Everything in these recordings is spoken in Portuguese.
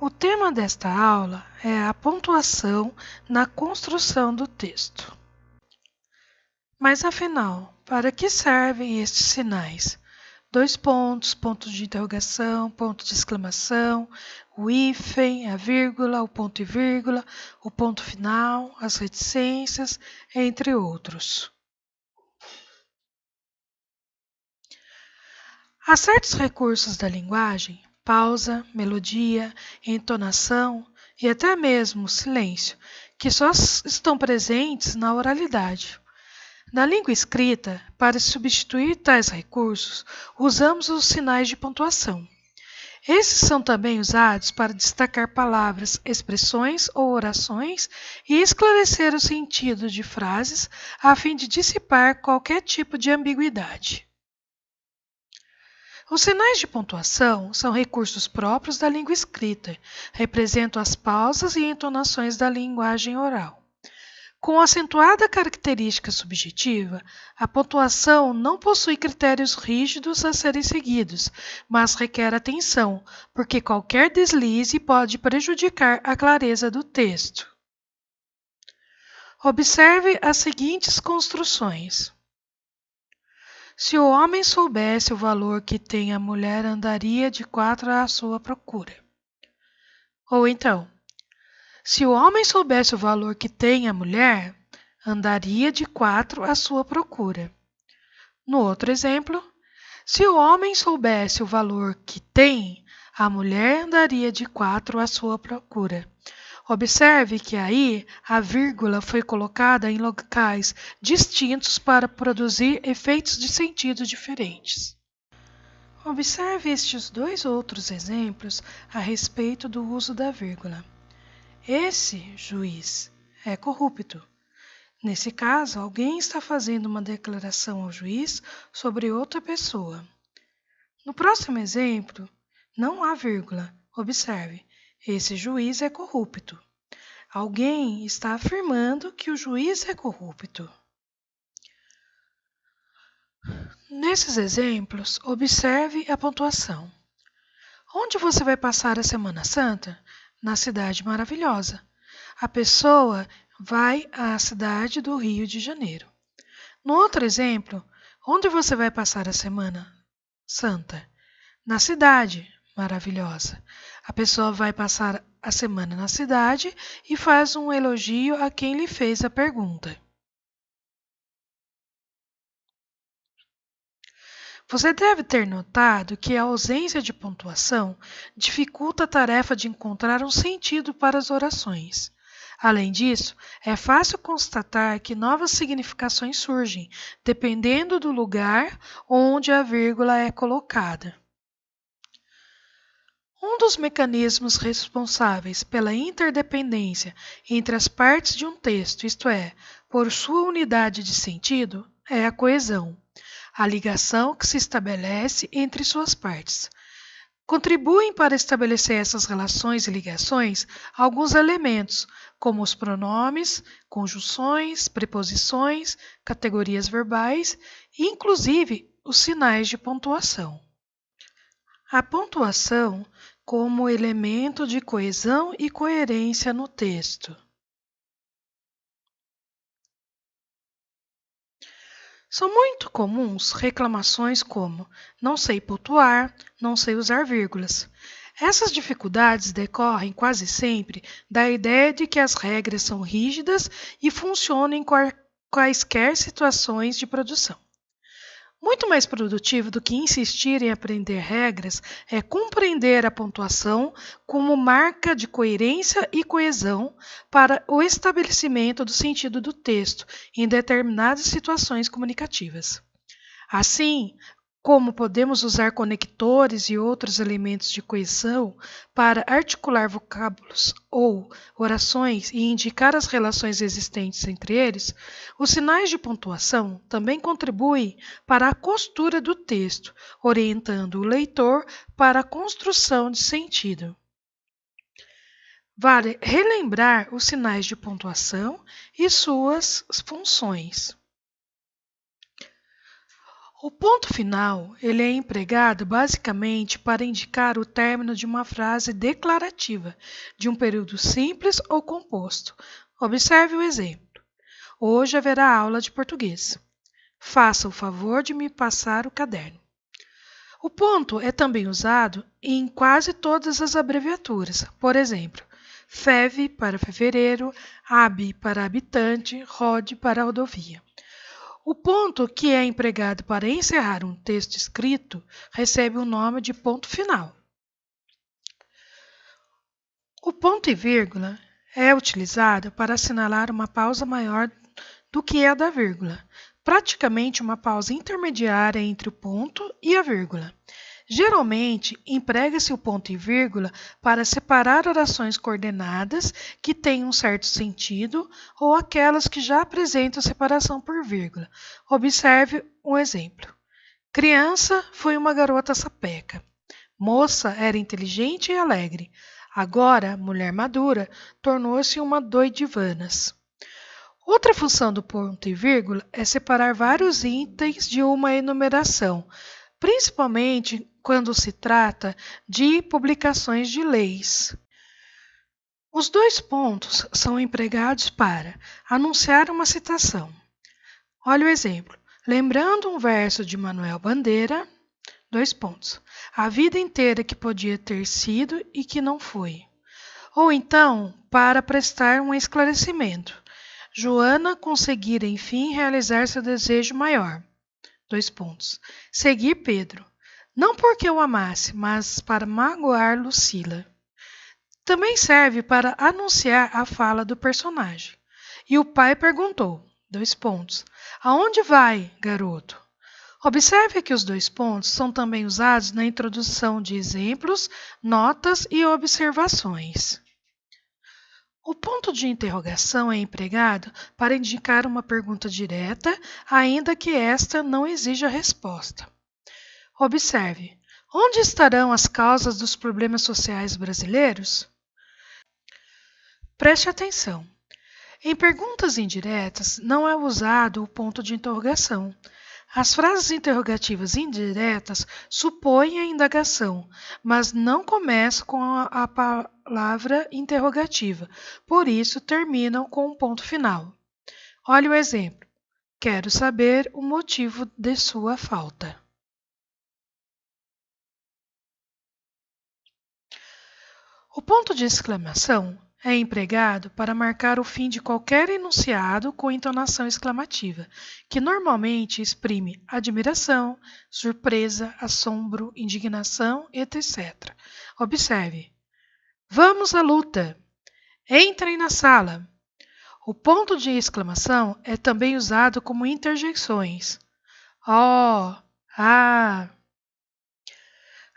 O tema desta aula é a pontuação na construção do texto. Mas afinal, para que servem estes sinais? Dois pontos, ponto de interrogação, ponto de exclamação, o hífen, a vírgula, o ponto e vírgula, o ponto final, as reticências, entre outros. Há certos recursos da linguagem, pausa, melodia, entonação e até mesmo silêncio, que só estão presentes na oralidade. Na língua escrita, para substituir tais recursos, usamos os sinais de pontuação. Esses são também usados para destacar palavras, expressões ou orações e esclarecer o sentido de frases a fim de dissipar qualquer tipo de ambiguidade. Os sinais de pontuação são recursos próprios da língua escrita, representam as pausas e entonações da linguagem oral. Com acentuada característica subjetiva, a pontuação não possui critérios rígidos a serem seguidos, mas requer atenção, porque qualquer deslize pode prejudicar a clareza do texto. Observe as seguintes construções. Se o homem soubesse o valor que tem a mulher, andaria de 4 à sua procura. Ou então, se o homem soubesse o valor que tem a mulher, andaria de 4 à sua procura. No outro exemplo, se o homem soubesse o valor que tem, a mulher andaria de 4 à sua procura. Observe que aí a vírgula foi colocada em locais distintos para produzir efeitos de sentido diferentes. Observe estes dois outros exemplos a respeito do uso da vírgula. Esse juiz é corrupto. Nesse caso, alguém está fazendo uma declaração ao juiz sobre outra pessoa. No próximo exemplo, não há vírgula. Observe, esse juiz é corrupto. Alguém está afirmando que o juiz é corrupto. Nesses exemplos, observe a pontuação. Onde você vai passar a Semana Santa? Na cidade maravilhosa. A pessoa vai à cidade do Rio de Janeiro. No outro exemplo, onde você vai passar a Semana Santa? Na cidade maravilhosa. A pessoa vai passar a semana na cidade e faz um elogio a quem lhe fez a pergunta. Você deve ter notado que a ausência de pontuação dificulta a tarefa de encontrar um sentido para as orações. Além disso, é fácil constatar que novas significações surgem, dependendo do lugar onde a vírgula é colocada. Um dos mecanismos responsáveis pela interdependência entre as partes de um texto, isto é, por sua unidade de sentido, é a coesão, a ligação que se estabelece entre suas partes. Contribuem para estabelecer essas relações e ligações alguns elementos, como os pronomes, conjunções, preposições, categorias verbais e, inclusive, os sinais de pontuação. A pontuação como elemento de coesão e coerência no texto. São muito comuns reclamações como não sei pontuar, não sei usar vírgulas. Essas dificuldades decorrem quase sempre da ideia de que as regras são rígidas e funcionam em quaisquer situações de produção. Muito mais produtivo do que insistir em aprender regras é compreender a pontuação como marca de coerência e coesão para o estabelecimento do sentido do texto em determinadas situações comunicativas. Assim, como podemos usar conectores e outros elementos de coesão para articular vocábulos ou orações e indicar as relações existentes entre eles, os sinais de pontuação também contribuem para a costura do texto, orientando o leitor para a construção de sentido. Vale relembrar os sinais de pontuação e suas funções. O ponto final, ele é empregado basicamente para indicar o término de uma frase declarativa, de um período simples ou composto. Observe o exemplo. Hoje haverá aula de português. Faça o favor de me passar o caderno. O ponto é também usado em quase todas as abreviaturas. Por exemplo, FEV para fevereiro, AB para habitante, ROD para rodovia. O ponto que é empregado para encerrar um texto escrito recebe o nome de ponto final. O ponto e vírgula é utilizado para assinalar uma pausa maior do que a da vírgula, praticamente uma pausa intermediária entre o ponto e a vírgula. Geralmente, emprega-se o ponto e vírgula para separar orações coordenadas que têm um certo sentido ou aquelas que já apresentam separação por vírgula. Observe um exemplo. Criança foi uma garota sapeca. Moça era inteligente e alegre. Agora, mulher madura, tornou-se uma doidivanas. Outra função do ponto e vírgula é separar vários itens de uma enumeração, principalmente quando se trata de publicações de leis. Os dois pontos são empregados para anunciar uma citação. Olha o exemplo. Lembrando um verso de Manuel Bandeira, dois pontos. A vida inteira que podia ter sido e que não foi. Ou então, para prestar um esclarecimento. Joana conseguira, enfim, realizar seu desejo maior. Dois pontos. Seguir Pedro. Não porque o amasse, mas para magoar Lucila. Também serve para anunciar a fala do personagem. E o pai perguntou, dois pontos. Aonde vai, garoto? Observe que os dois pontos são também usados na introdução de exemplos, notas e observações. O ponto de interrogação é empregado para indicar uma pergunta direta, ainda que esta não exija resposta. Observe, onde estarão as causas dos problemas sociais brasileiros? Preste atenção. Em perguntas indiretas, não é usado o ponto de interrogação. As frases interrogativas indiretas supõem a indagação, mas não começam com a palavra interrogativa, por isso terminam com um ponto final. Olhe o exemplo. Quero saber o motivo de sua falta. O ponto de exclamação é empregado para marcar o fim de qualquer enunciado com entonação exclamativa, que normalmente exprime admiração, surpresa, assombro, indignação, etc. Observe. Vamos à luta! Entrem na sala! O ponto de exclamação é também usado como interjeições. Oh! Ah!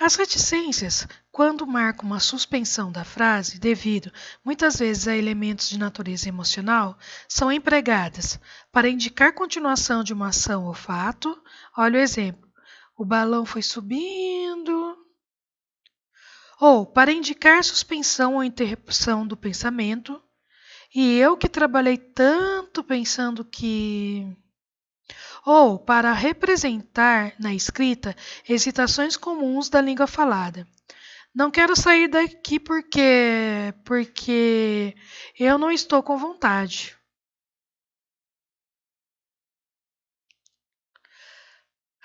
As reticências, quando marcam uma suspensão da frase devido, muitas vezes, a elementos de natureza emocional, são empregadas para indicar continuação de uma ação ou fato. Olha o exemplo. O balão foi subindo. Ou para indicar suspensão ou interrupção do pensamento. E eu que trabalhei tanto pensando que... Ou para representar na escrita hesitações comuns da língua falada. Não quero sair daqui porque eu não estou com vontade.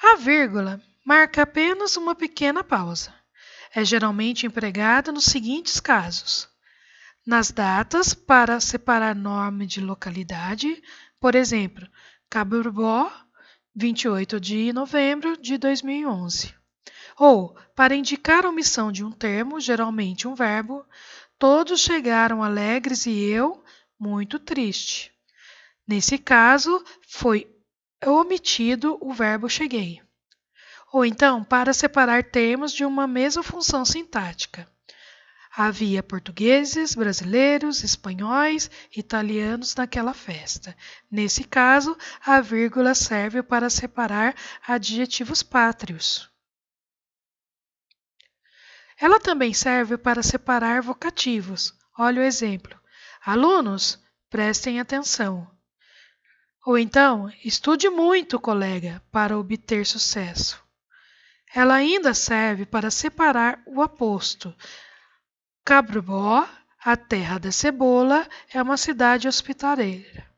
A vírgula marca apenas uma pequena pausa. É geralmente empregada nos seguintes casos: nas datas para separar nome de localidade, por exemplo, Cabrobó, 28 de novembro de 2011. Ou, para indicar a omissão de um termo, geralmente um verbo, todos chegaram alegres e eu, muito triste. Nesse caso, foi omitido o verbo cheguei. Ou então, para separar termos de uma mesma função sintática. Havia portugueses, brasileiros, espanhóis, italianos naquela festa. Nesse caso, a vírgula serve para separar adjetivos pátrios. Ela também serve para separar vocativos. Olha o exemplo. Alunos, prestem atenção. Ou então, estude muito, colega, para obter sucesso. Ela ainda serve para separar o aposto. Cabrobó, a terra da cebola, é uma cidade hospitaleira.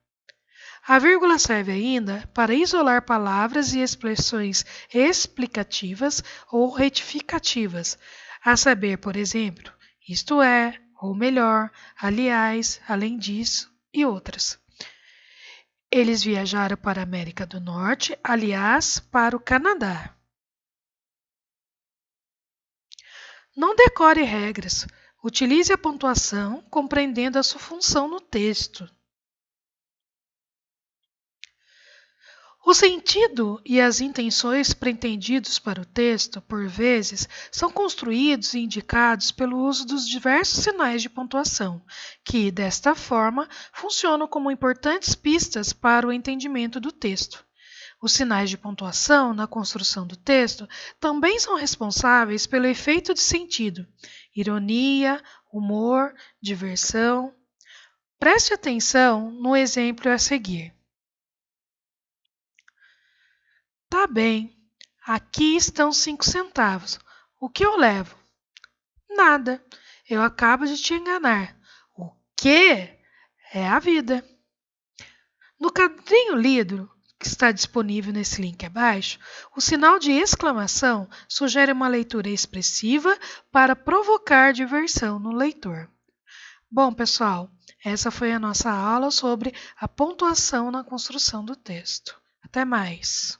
A vírgula serve ainda para isolar palavras e expressões explicativas ou retificativas, a saber, por exemplo, isto é, ou melhor, aliás, além disso e outras. Eles viajaram para a América do Norte, aliás, para o Canadá. Não decore regras. Utilize a pontuação compreendendo a sua função no texto. O sentido e as intenções pretendidos para o texto, por vezes, são construídos e indicados pelo uso dos diversos sinais de pontuação, que, desta forma, funcionam como importantes pistas para o entendimento do texto. Os sinais de pontuação na construção do texto também são responsáveis pelo efeito de sentido, ironia, humor, diversão. Preste atenção no exemplo a seguir. Tá bem, aqui estão 5 centavos. O que eu levo? Nada. Eu acabo de te enganar. O que? É a vida. No quadrinho lido, que está disponível nesse link abaixo, o sinal de exclamação sugere uma leitura expressiva para provocar diversão no leitor. Bom, pessoal, essa foi a nossa aula sobre a pontuação na construção do texto. Até mais!